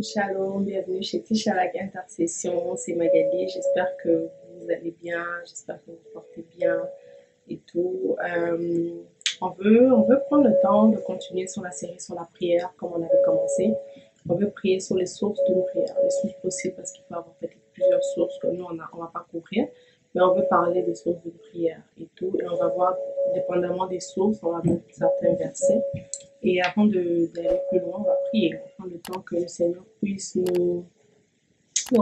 Shalom, bienvenue chez Tichalak Intercession, c'est Magali, j'espère que vous allez bien, j'espère que vous vous portez bien et tout. On veut prendre le temps de continuer sur la série sur la prière comme on avait commencé. On veut prier sur les sources d'une prière, les sources possibles parce qu'il peut y avoir peut-être plusieurs sources que nous on va pas couvrir, mais on veut parler des sources d'une prière et tout. Et on va voir, dépendamment des sources, on va voir certains versets. Et avant d'aller plus loin, on va prier. On va prendre le temps que le Seigneur puisse nous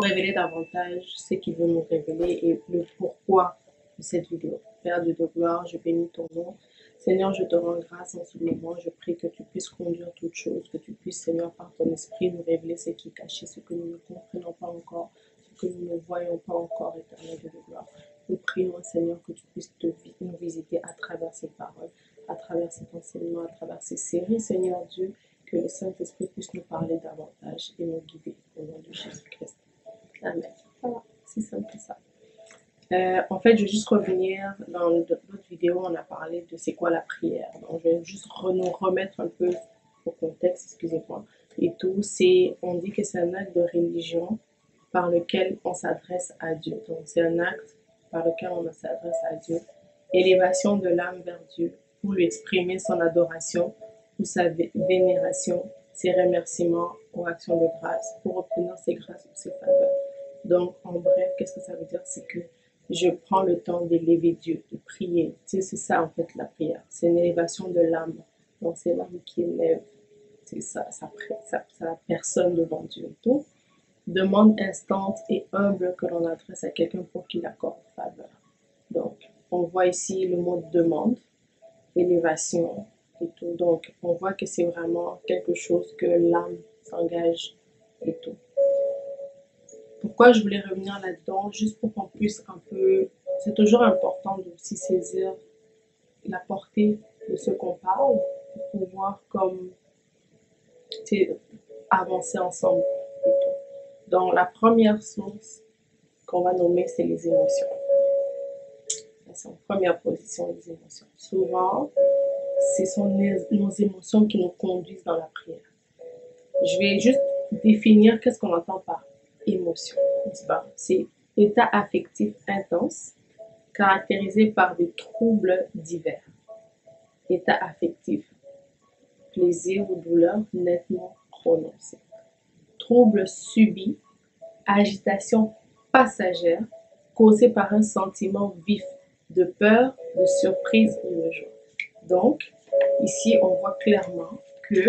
révéler davantage ce qu'il veut nous révéler et le pourquoi de cette vidéo. Père Dieu de gloire, je bénis ton nom. Seigneur, je te rends grâce en ce moment. Je prie que tu puisses conduire toutes choses, que tu puisses, Seigneur, par ton esprit, nous révéler ce qui est caché, ce que nous ne comprenons pas encore, ce que nous ne voyons pas encore, éternel Dieu de gloire. Nous prions, Seigneur, que tu puisses nous visiter à travers ces paroles, à travers cet enseignement, à travers ces séries, Seigneur Dieu, que le Saint-Esprit puisse nous parler davantage et nous guider au nom de Jésus-Christ. Amen. Voilà, c'est simple que ça. En fait, je vais juste revenir dans l'autre vidéo, on a parlé de c'est quoi la prière. Donc, je vais juste nous remettre un peu au contexte, excusez-moi. Et tout, on dit que c'est un acte de religion par lequel on s'adresse à Dieu. Donc, c'est un acte par lequel on s'adresse à Dieu. Élévation de l'âme vers Dieu pour lui exprimer son adoration ou sa vénération, ses remerciements ou actions de grâce pour obtenir ses grâces ou ses faveurs. Donc, en bref, qu'est-ce que ça veut dire? C'est que je prends le temps d'élever Dieu, de prier. Tu sais, c'est ça en fait la prière. C'est une élévation de l'âme. Donc, c'est l'âme qui élève sa personne devant Dieu. Donc, demande instante et humble que l'on adresse à quelqu'un pour qu'il accorde faveur. Donc, on voit ici le mot demande, élévation et tout. Donc, on voit que c'est vraiment quelque chose que l'âme s'engage et tout. Pourquoi je voulais revenir là-dedans? Juste pour qu'on puisse un peu... C'est toujours important de aussi saisir la portée de ce qu'on parle pour pouvoir comme avancer ensemble et tout. Donc, la première source qu'on va nommer, c'est les émotions. C'est en première position, les émotions. Souvent, ce sont nos émotions qui nous conduisent dans la prière. Je vais juste définir qu'est-ce qu'on entend par émotion. C'est état affectif intense caractérisé par des troubles divers. État affectif, plaisir ou douleur nettement prononcé. Troubles subis, agitation passagère causée par un sentiment vif de peur, de surprise ou de joie. Donc, ici, on voit clairement que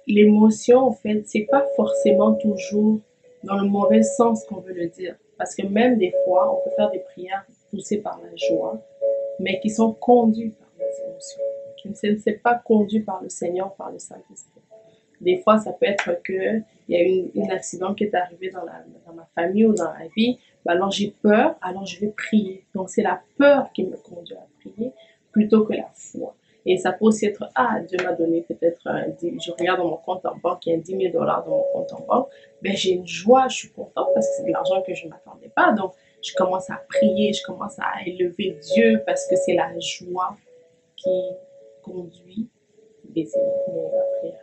l'émotion, en fait, c'est pas forcément toujours dans le mauvais sens qu'on veut le dire. Parce que même des fois, on peut faire des prières poussées par la joie, mais qui sont conduites par les émotions, qui ne sont pas conduites par le Seigneur, par le Saint-Esprit. Des fois, ça peut être qu'il y a un accident qui est arrivé dans ma famille ou dans la vie, alors j'ai peur, alors je vais prier. Donc, c'est la peur qui me conduit à prier plutôt que la foi. Et ça peut aussi être, Dieu m'a donné peut-être, je regarde dans mon compte en banque, il y a 10 000 $ dans mon compte en banque, ben j'ai une joie, je suis contente parce que c'est de l'argent que je ne m'attendais pas. Donc, je commence à prier, je commence à élever Dieu parce que c'est la joie qui conduit la prière.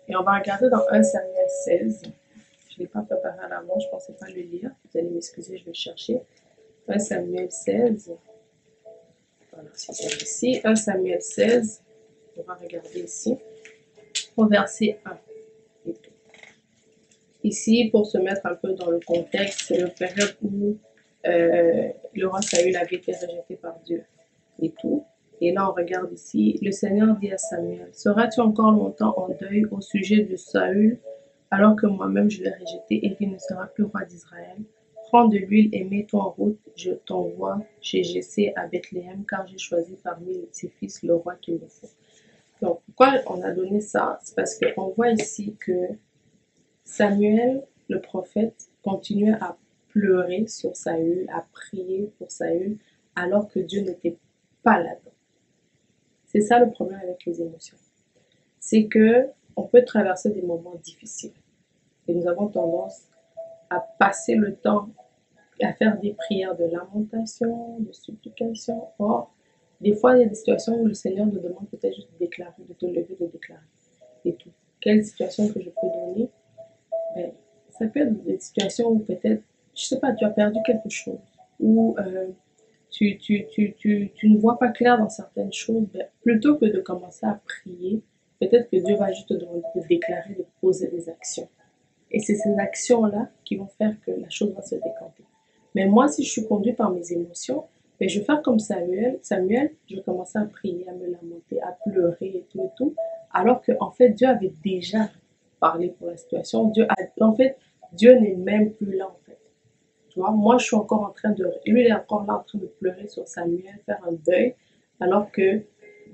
Et on va regarder dans 1 Samuel 16. Je ne l'ai pas préparé à l'avant, je ne pensais pas le lire. Vous allez m'excuser, je vais le chercher. 1 Samuel 16. Voilà, c'est ici. 1 Samuel 16. On va regarder ici. Au verset 1. Et tout. Ici, pour se mettre un peu dans le contexte, c'est le période où le roi Saül avait été rejeté par Dieu et tout. Et là, on regarde ici, le Seigneur dit à Samuel, seras-tu encore longtemps en deuil au sujet de Saül, alors que moi-même je l'ai rejeté et qu'il ne sera plus roi d'Israël? Prends de l'huile et mets-toi en route, je t'envoie chez Jessé à Bethléem, car j'ai choisi parmi ses fils le roi qu'il me faut. Donc, pourquoi on a donné ça? C'est parce qu'on voit ici que Samuel, le prophète, continuait à pleurer sur Saül, à prier pour Saül, alors que Dieu n'était pas là-dedans. C'est ça le problème avec les émotions. C'est que on peut traverser des moments difficiles. Et nous avons tendance à passer le temps à faire des prières de lamentation, de supplication. Or, des fois, il y a des situations où le Seigneur nous demande peut-être juste de déclarer, de te lever, de déclarer. Et tout. Quelle situation que je peux donner? Ça peut être des situations où peut-être, je sais pas, tu as perdu quelque chose, ou tu ne vois pas clair dans certaines choses, ben, plutôt que de commencer à prier, peut-être que Dieu va juste te demander de déclarer, de poser des actions. Et c'est ces actions-là qui vont faire que la chose va se décanter. Mais moi, si je suis conduite par mes émotions, ben, je vais faire comme Samuel. Samuel, je vais commencer à prier, à me lamenter, à pleurer et tout et tout. Alors que, en fait, Dieu avait déjà parlé pour la situation. En fait, Dieu n'est même plus là, en fait. Tu vois, moi, je suis encore en train de... Lui, il est encore là en train de pleurer sur Samuel, faire un deuil. Alors que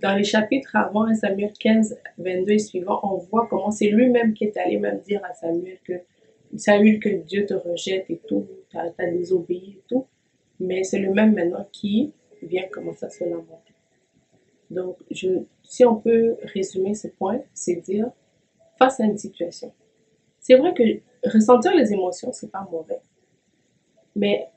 dans les chapitres avant, Samuel 15, 22 et suivant, on voit comment c'est lui-même qui est allé même dire à Samuel que Dieu te rejette et tout, t'as désobéi et tout. Mais c'est le même maintenant qui vient commencer à se lamenter. Donc, si on peut résumer ce point, c'est dire, face à une situation, c'est vrai que ressentir les émotions, c'est pas mauvais. Mais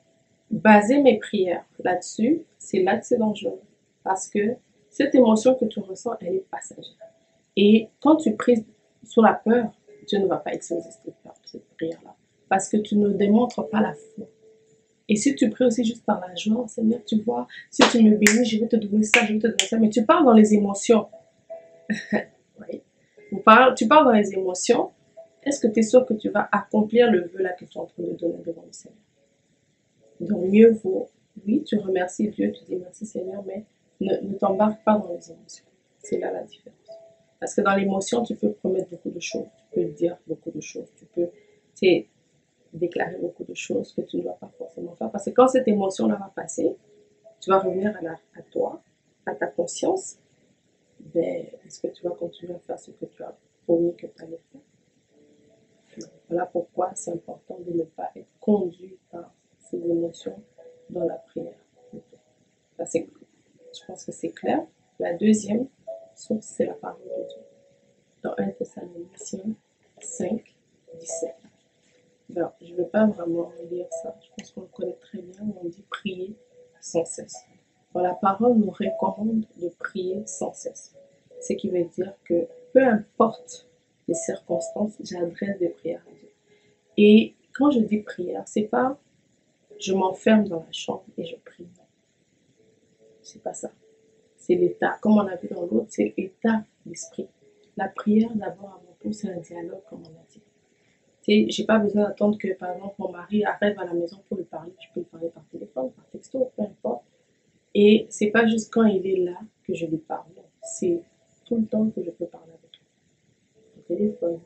baser mes prières là-dessus, c'est là que c'est dangereux. Parce que cette émotion que tu ressens, elle est passagère. Et quand tu pries sous la peur, Dieu ne va pas exaucer cette prière-là. Parce que tu ne démontres pas la foi. Et si tu pries aussi juste par la joie, Seigneur, tu vois, si tu me bénis, je vais te donner ça, je vais te donner ça. Mais tu parles dans les émotions. Oui. Tu parles dans les émotions. Est-ce que tu es sûr que tu vas accomplir le vœu là que tu es en train de donner devant le Seigneur? Donc mieux vaut, oui, tu remercies Dieu, tu dis merci Seigneur, mais ne t'embarque pas dans les émotions. C'est là la différence. Parce que dans l'émotion, tu peux promettre beaucoup de choses, tu peux dire beaucoup de choses, tu peux déclarer beaucoup de choses que tu ne dois pas forcément faire. Parce que quand cette émotion-là va passer, tu vas revenir à toi, à ta conscience. Ben, est-ce que tu vas continuer à faire ce que tu as promis que tu allais faire? Voilà pourquoi c'est important de ne pas être conduit par ces émotions dans la prière. Ça, je pense que c'est clair. La deuxième source, c'est la parole de Dieu. Dans 1 Thessaloniciens 5, 17. Alors, je ne vais pas vraiment lire ça. Je pense qu'on le connaît très bien. On dit prier sans cesse. Alors, la parole nous recommande de prier sans cesse. Ce qui veut dire que peu importe les circonstances, j'adresse des prières à Dieu. Et quand je dis prière, c'est pas je m'enferme dans la chambre et je prie. C'est pas ça. C'est l'état. Comme on a vu dans l'autre, c'est l'état d'esprit. La prière, d'abord, avant tout, c'est un dialogue, comme on a dit. Tu sais, j'ai pas besoin d'attendre que, par exemple, mon mari arrive à la maison pour lui parler. Je peux lui parler par téléphone, par texto, peu importe. Et c'est pas juste quand il est là que je lui parle. C'est tout le temps que je peux parler avec lui. Au téléphone,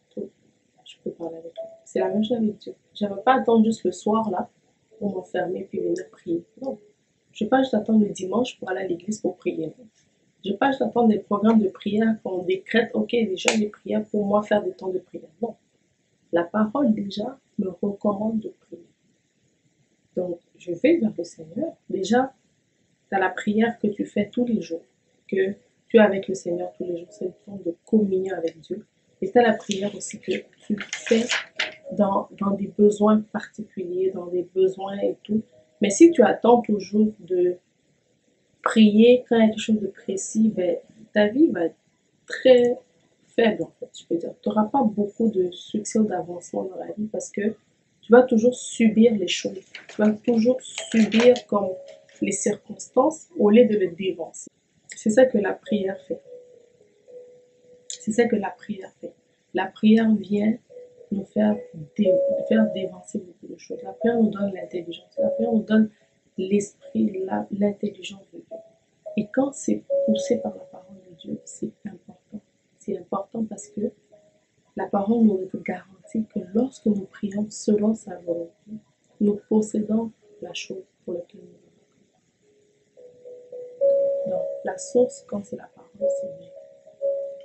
tout. Je peux parler avec lui. C'est la même chose avec Dieu. Je ne vais pas attendre juste le soir, là, pour m'enfermer puis venir prier. Non. Je ne vais pas juste attendre le dimanche pour aller à l'église pour prier. Je ne vais pas juste attendre des programmes de prière qu'on décrète, ok, déjà des prières pour moi faire des temps de prière. Non. La parole déjà me recommande de prier. Donc, je vais vers le Seigneur. Déjà, tu as la prière que tu fais tous les jours, que tu es avec le Seigneur tous les jours. C'est une forme de communion avec Dieu. Et tu as la prière aussi que tu fais dans des besoins particuliers, dans des besoins et tout. Mais si tu attends toujours de prier quand il y a quelque chose de précis, ben, ta vie va être très faible, en fait, je peux dire. Tu n'auras pas beaucoup de succès ou d'avancement dans la vie parce que tu vas toujours subir les choses. Tu vas toujours subir comme les circonstances au lieu de le dévancer. C'est ça que la prière fait. C'est ça que la prière fait. La prière vient nous faire dévancer beaucoup de choses. La prière nous donne l'intelligence. La prière nous donne l'esprit, l'intelligence de Dieu. Et quand c'est poussé par la parole de Dieu, c'est important. C'est important parce que la parole nous garantit que lorsque nous prions selon sa volonté, nous possédons la chose pour laquelle nous avons. Donc, la source, quand c'est la parole, c'est Dieu.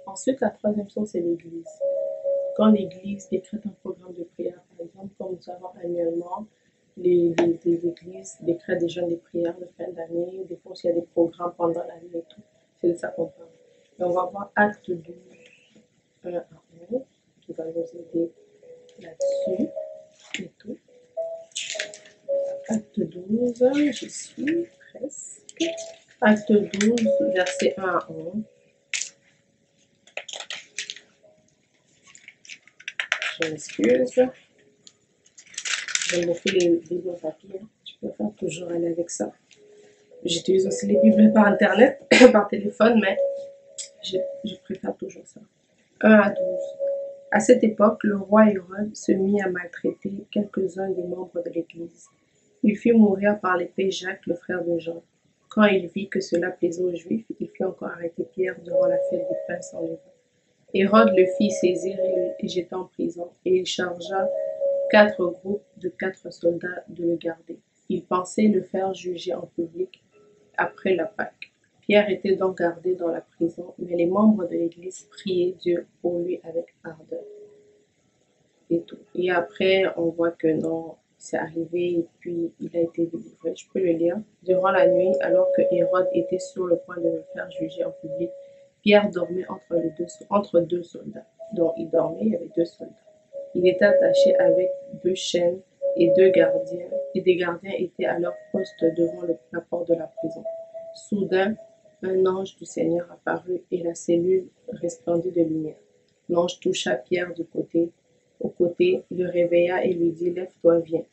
Ensuite, la troisième source, c'est l'Église. Quand l'Église décrète un programme de prière, par exemple, comme nous avons annuellement, les églises décrètent des jeûnes de prière de fin d'année, des fois aussi il y a des programmes pendant l'année et tout. C'est de ça qu'on parle. Et on va voir Acte 12, 1 à 11, qui va nous aider là-dessus et tout. Acte 12, je suis presque. Acte 12, verset 1 à 11. Je m'excuse. J'aime beaucoup les livres papier. Je préfère toujours aller avec ça. J'utilise aussi les bibles par internet, par téléphone, mais je préfère toujours ça. 1 à 12. À cette époque, le roi Hérode se mit à maltraiter quelques-uns des membres de l'Église. Il fit mourir par l'épée Jacques, le frère de Jean. Quand il vit que cela plaisait aux Juifs, il fit encore arrêter Pierre durant la fête des pains sans levain. Hérode le fit saisir et le jeta en prison, et il chargea 4 groupes de 4 soldats de le garder. Il pensait le faire juger en public après la Pâque. Pierre était donc gardé dans la prison, mais les membres de l'Église priaient Dieu pour lui avec ardeur. Et tout. Et après, on voit que non, c'est arrivé et puis il a été délivré. Je peux le lire. Durant la nuit, alors que Hérode était sur le point de le faire juger en public, Pierre dormait entre deux soldats. Donc il dormait, il y avait 2 soldats. Il était attaché avec 2 chaînes et 2 gardiens, et des gardiens étaient à leur poste devant la porte de la prison. Soudain, un ange du Seigneur apparut et la cellule resplendit de lumière. L'ange toucha Pierre au côté, le réveilla et lui dit: Lève-toi, viens.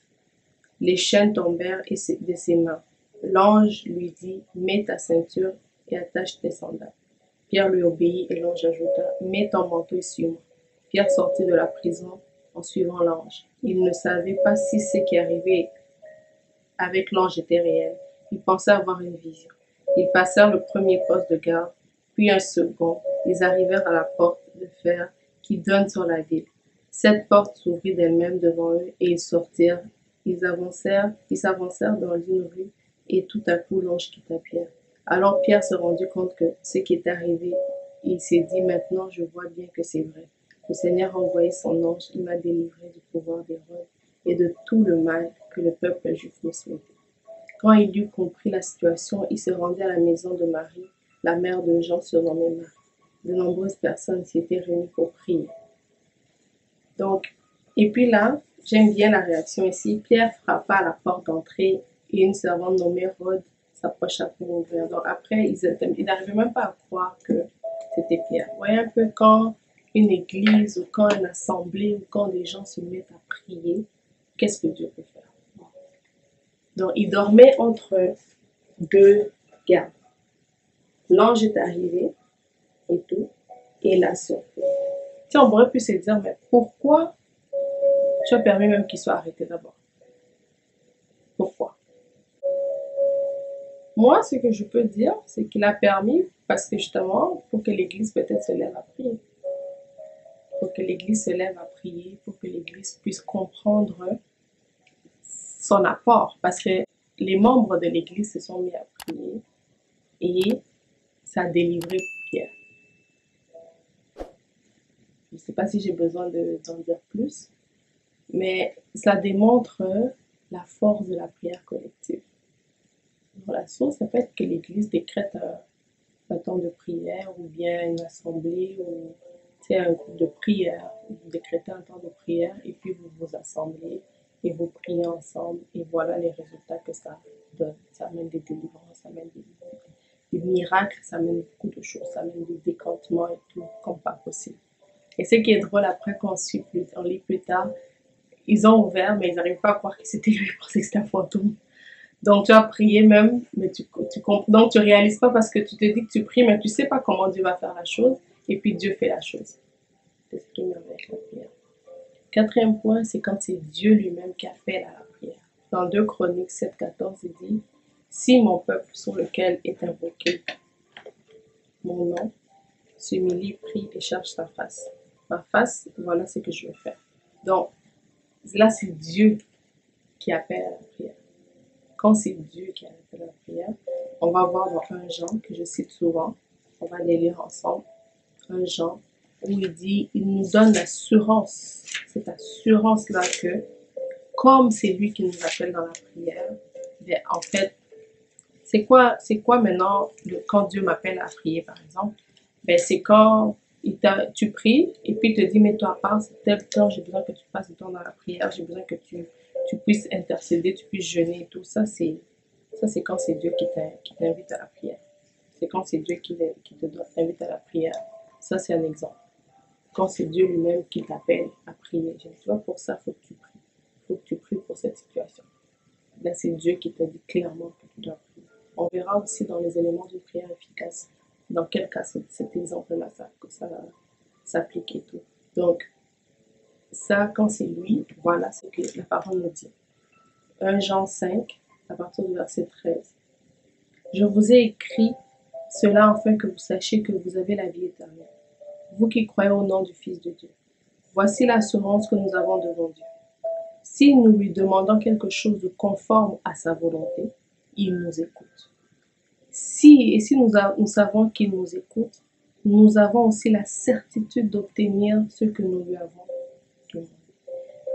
Les chaînes tombèrent de ses mains. L'ange lui dit: Mets ta ceinture et attache tes sandales. Pierre lui obéit et l'ange ajouta: Mets ton manteau et suis-moi. Pierre sortit de la prison en suivant l'ange. Il ne savait pas si ce qui arrivait avec l'ange était réel. Il pensait avoir une vision. Ils passèrent le premier poste de garde, puis un second. Ils arrivèrent à la porte de fer qui donne sur la ville. Cette porte s'ouvrit d'elle-même devant eux et ils sortirent. Ils s'avancèrent dans une rue et tout à coup l'ange quitta Pierre. Alors Pierre se rendit compte que ce qui était arrivé. Il s'est dit: Maintenant je vois bien que c'est vrai. Le Seigneur a envoyé son ange, il m'a délivré du pouvoir d'Hérode et de tout le mal que le peuple juif me souhaitait. Quand il eut compris la situation, il se rendit à la maison de Marie, la mère de Jean surnommé Marc. De nombreuses personnes s'y étaient réunies pour prier. Donc, et puis là, j'aime bien la réaction ici. Pierre frappa à la porte d'entrée et une servante nommée Rhoda s'approcha pour ouvrir. Donc après, ils n'arrivaient même pas à croire que c'était Pierre. Vous voyez un peu quand une église ou quand une assemblée ou quand des gens se mettent à prier, qu'est-ce que Dieu peut faire? Donc, il dormait entre 2 gardes. L'ange est arrivé et tout, et l'a surpris. Tu sais, on pourrait plus se dire, mais pourquoi tu as permis même qu'il soit arrêté d'abord? Pourquoi? Moi, ce que je peux dire, c'est qu'il a permis parce que justement, pour que l'Église peut-être se lève à prier. Pour que l'Église se lève à prier, pour que l'Église puisse comprendre son apport. Parce que les membres de l'Église se sont mis à prier et ça a délivré Pierre. Je ne sais pas si j'ai besoin d'en dire plus, mais ça démontre la force de la prière collective. La source, ça peut être que l'Église décrète un temps de prière ou bien une assemblée ou un groupe de prière. Vous décrétez un temps de prière et puis vous vous assemblez et vous priez ensemble et voilà les résultats que ça donne. Ça amène des délivrances, ça amène des miracles, ça amène beaucoup de choses, ça amène des décantements et tout comme pas possible. Et ce qui est drôle après qu'on lit plus tard, ils ont ouvert mais ils n'arrivent pas à croire que c'était lui, ils pensaient que c'était un fantôme. Donc tu as prié même, mais donc tu réalises pas parce que tu te dis que tu pries, mais tu sais pas comment Dieu va faire la chose, et puis Dieu fait la chose. C'est ce qui avec la prière. 4e point, c'est quand c'est Dieu lui-même qui appelle à la prière. Dans 2 Chroniques 7,14, il dit: Si mon peuple sur lequel est invoqué mon nom s'humilie, prie et cherche sa face. Ma face, voilà ce que je veux faire. Donc là, c'est Dieu qui appelle à la prière. Quand c'est Dieu qui appelle à la prière, on va voir dans 1 Jean, que je cite souvent, on va les lire ensemble, 1 Jean, où il dit, il nous donne l'assurance, cette assurance-là que, comme c'est lui qui nous appelle dans la prière, bien, en fait, c'est quoi maintenant, quand Dieu m'appelle à prier, par exemple, ben, c'est quand tu pries, et puis il te dit, mets-toi à part, c'est tel temps, j'ai besoin que tu passes du temps dans la prière, j'ai besoin que tu puisses intercéder, tu puisses jeûner et tout. Ça, c'est quand c'est Dieu qui t'invite à la prière. C'est quand c'est Dieu qui t'invite à la prière. Ça, c'est un exemple. quand c'est Dieu lui-même qui t'appelle à prier. Tu vois, pour ça, il faut que tu pries. Il faut que tu pries pour cette situation. Là, c'est Dieu qui t'a dit clairement que tu dois prier. On verra aussi dans les éléments d'une prière efficace, dans quel cas cet exemple-là, ça s'applique et tout. Donc, ça, quand c'est lui, voilà ce que la parole nous dit. 1 Jean 5, à partir du verset 13. Je vous ai écrit cela afin que vous sachiez que vous avez la vie éternelle, vous qui croyez au nom du Fils de Dieu. Voici l'assurance que nous avons devant Dieu. Si nous lui demandons quelque chose de conforme à sa volonté, il nous écoute. Si nous savons qu'il nous écoute, nous avons aussi la certitude d'obtenir ce que nous lui avons demandé.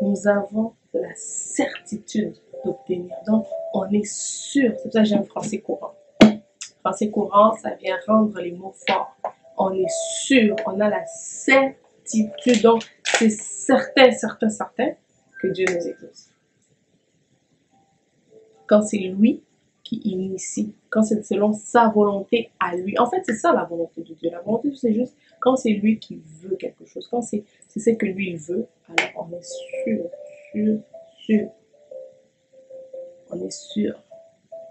Nous avons la certitude d'obtenir. Donc, on est sûr. C'est pour ça que j'aime français courant. Français courant, ça vient rendre les mots forts. On est sûr, on a la certitude. Donc, c'est certain que Dieu nous écoute. Quand c'est lui qui initie, quand c'est selon sa volonté à lui. En fait, c'est ça la volonté de Dieu. La volonté, c'est juste quand c'est lui qui veut quelque chose, quand c'est ce que lui il veut, alors on est sûr. On est sûr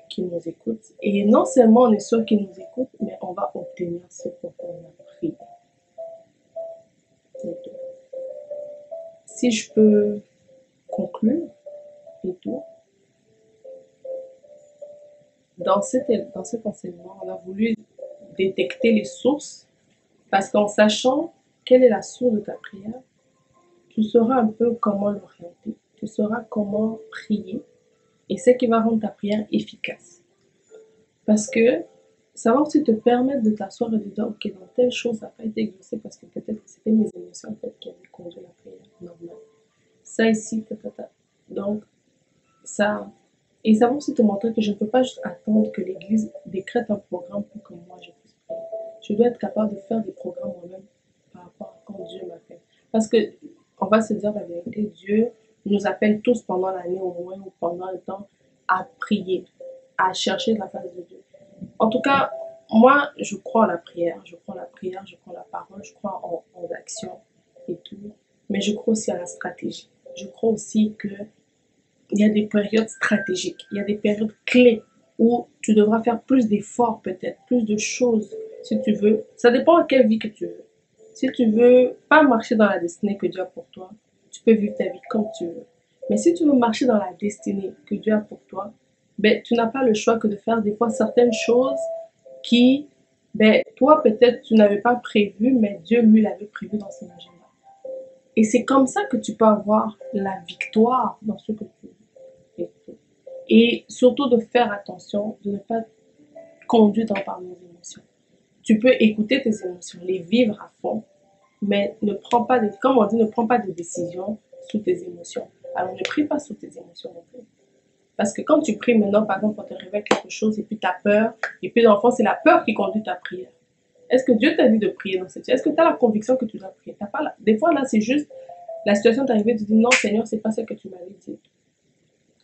qu'il nous écoute. Et non seulement on est sûr qu'il nous écoute, mais on va obtenir ce pourquoi on a prié. Si je peux conclure et tout, dans cet enseignement, on a voulu détecter les sources parce qu'en sachant quelle est la source de ta prière, tu sauras un peu comment l'orienter, tu sauras comment prier et ce qui va rendre ta prière efficace. Parce que ça va aussi te permettre de t'asseoir et de dire, ok, dans telle chose, ça n'a pas été exaucé parce que peut-être que c'était mes émotions en fait, qui avaient conduit la prière normale. Ça ici, donc ça. Et ça va aussi te montrer que je ne peux pas juste attendre que l'Église décrète un programme pour que moi je puisse prier. Je dois être capable de faire des programmes moi-même par rapport à quand Dieu m'appelle. Parce que, on va se dire la vérité, Dieu nous appelle tous pendant l'année au moins ou pendant le temps à prier, à chercher la face de Dieu. En tout cas, moi, je crois en la prière, je crois en la prière, je crois en la parole, je crois en action et tout. Mais je crois aussi à la stratégie. Je crois aussi que il y a des périodes stratégiques, il y a des périodes clés où tu devras faire plus d'efforts peut-être, plus de choses si tu veux. Ça dépend de quelle vie que tu veux. Si tu veux pas marcher dans la destinée que Dieu a pour toi, tu peux vivre ta vie comme tu veux. Mais si tu veux marcher dans la destinée que Dieu a pour toi, ben, tu n'as pas le choix que de faire des fois certaines choses qui, ben, toi peut-être tu n'avais pas prévu, mais Dieu lui l'avait prévu dans son agenda. Et c'est comme ça que tu peux avoir la victoire dans ce que tu veux. Et surtout de faire attention, de ne pas conduire par nos émotions. Tu peux écouter tes émotions, les vivre à fond, mais ne prends pas de, comme on dit, ne prends pas de décision sous tes émotions. Alors ne prie pas sous tes émotions non plus. Parce que quand tu pries maintenant, par exemple, quand tu réveilles quelque chose et puis tu as peur, et puis dans le fond, c'est la peur qui conduit ta prière. Est-ce que Dieu t'a dit de prier dans cette situation? Est-ce que tu as la conviction que tu dois prier? T'as pas la... Des fois, là, c'est juste la situation est arrivée, tu dis non, Seigneur, c'est pas ça que tu m'avais dit.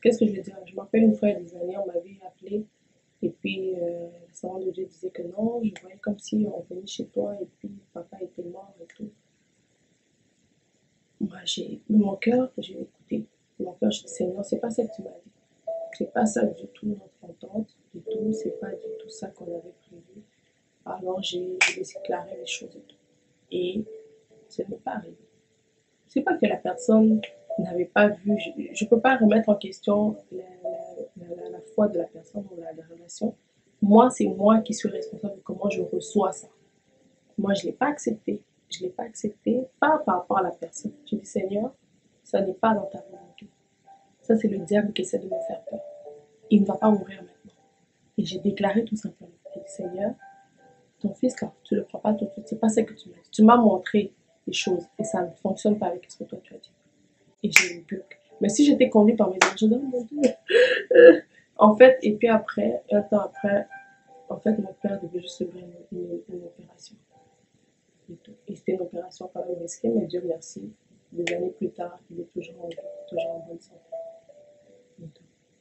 Qu'est-ce que je veux dire? Je m'appelle une fois il y a des années, on m'avait appelé, et puis la servante de Dieu disait que non, je voyais comme si on venait chez toi, et puis papa était mort et tout. Moi, mon cœur, j'ai écouté. Mon cœur, je dis, Seigneur, c'est pas ça que tu m'as dit. C'est pas ça du tout notre entente, du tout, c'est pas du tout ça qu'on avait prévu. Alors j'ai déclaré les choses et tout. Et ce n'est pas arrivé. C'est pas que la personne n'avait pas vu, je peux pas remettre en question la foi de la personne ou la relation. Moi, c'est moi qui suis responsable de comment je reçois ça. Moi, je l'ai pas accepté. Je l'ai pas accepté, pas par rapport à la personne. Je dis, Seigneur, ça n'est pas dans ta volonté. Ça, c'est le diable qui essaie de me faire peur. Il ne va pas mourir maintenant. Et j'ai déclaré tout simplement. J'ai dit, Seigneur, ton fils là, tu le prends pas tout de suite. C'est pas ça que tu m'as dit. Tu m'as montré des choses et ça ne fonctionne pas avec ce que toi tu as dit. Et j'ai eu bloc. Mais si j'étais conduite par mes émotions, je dis, oh mon Dieu. En fait, et puis après, un temps après, en fait, mon père devait juste subir une opération. Et c'était une opération quand même risquée, mais Dieu merci, des années plus tard, il est toujours en vie, toujours en bonne santé.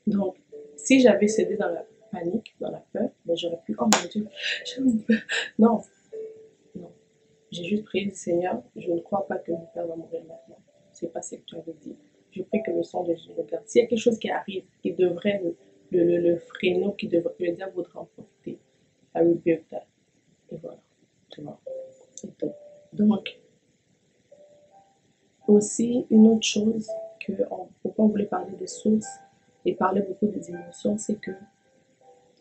Donc, si j'avais cédé dans la panique, dans la peur, ben j'aurais pu, oh mon Dieu, j'ai peur. Non, non. J'ai juste prié, Seigneur, je ne crois pas que mon père va mourir maintenant. C'est pas ce que tu avais dit. Je prie que le sang de Jésus regarde. S'il y a quelque chose qui arrive, qui devrait le freiner, qui devrait, le diable voudra en profiter. I rebuke that. Et voilà. Tu vois. Et tout. Donc, aussi, une autre chose pourquoi on voulait parler des sources et parler beaucoup des émotions, c'est que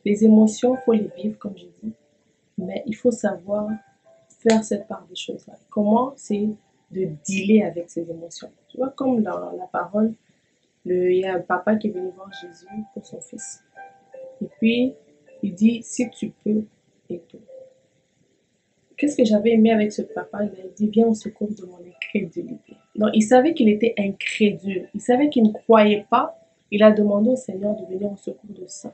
les émotions, il faut les vivre, comme j'ai dit, mais il faut savoir faire cette part des choses-là. Comment c'est de dealer avec ces émotions. Tu vois, comme dans la parole, il y a un papa qui est venu voir Jésus pour son fils. Et puis, il dit, si tu peux, et tout. Qu'est-ce que j'avais aimé avec ce papa? Il a dit, viens au secours de mon incrédulité. Donc, il savait qu'il était incrédule. Il savait qu'il ne croyait pas. Il a demandé au Seigneur de venir au secours de ça.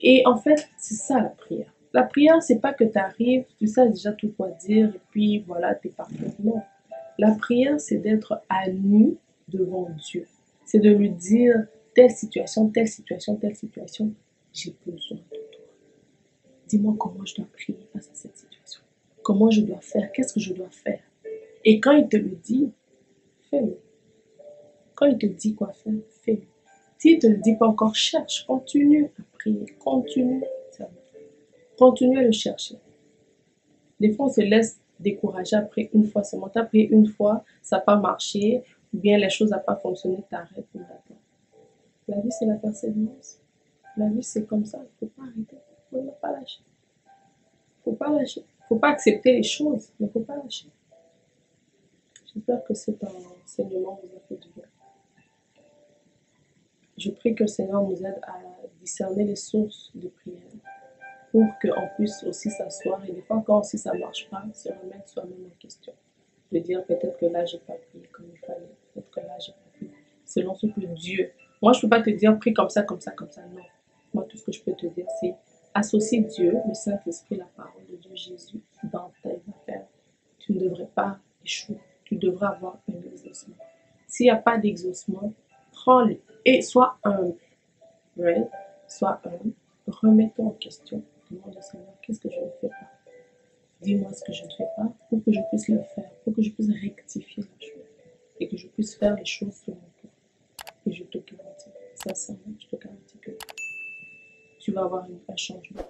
Et en fait, c'est ça la prière. La prière, c'est pas que tu arrives, tu sais déjà tout quoi dire, et puis voilà, tu es parfait. Non. La prière, c'est d'être à nu devant Dieu. C'est de lui dire, telle situation, telle situation, telle situation, j'ai besoin de toi. Dis-moi comment je dois prier face à cette situation. Comment je dois faire, qu'est-ce que je dois faire. Et quand il te le dit, fais-le. Quand il te dit quoi faire, fais-le. S'il ne te le dit pas encore, cherche, continue à prier, continue à le chercher. Des fois, on se laisse décourager après une fois seulement. Tu as prié une fois, ça n'a pas marché, ou bien les choses n'ont pas fonctionné, tu arrêtes pour attendre. La vie, c'est la persévérance. La vie, c'est comme ça. Il ne faut pas arrêter. Il ne faut pas lâcher. Il ne faut pas lâcher. Il ne faut pas accepter les choses, mais il ne faut pas lâcher. J'espère que cet enseignement vous a fait du bien. Je prie que le Seigneur nous aide à discerner les sources de prière pour qu'on puisse aussi s'asseoir et des fois quand aussi ça ne marche pas, se remettre soi-même en question. De dire peut-être que là j'ai pas prié comme il fallait, peut-être que là j'ai pas prié selon ce que Dieu. Moi je peux pas te dire prie comme ça, comme ça, comme ça, non. Moi tout ce que je peux te dire c'est associe Dieu, le Saint-Esprit, la parole de Dieu, Jésus dans tes affaires. Tu ne devrais pas échouer, tu devrais avoir un exaucement. S'il n'y a pas d'exaucement, prends-le et sois humble, right? Sois humble, remets-toi en question. Demande au Seigneur, qu'est-ce que je ne fais pas? Dis-moi ce que je ne fais pas pour que je puisse le faire, pour que je puisse rectifier la chose et que je puisse faire les choses selon toi. Et je te garantis, sincèrement, je te garantis que tu vas avoir un changement.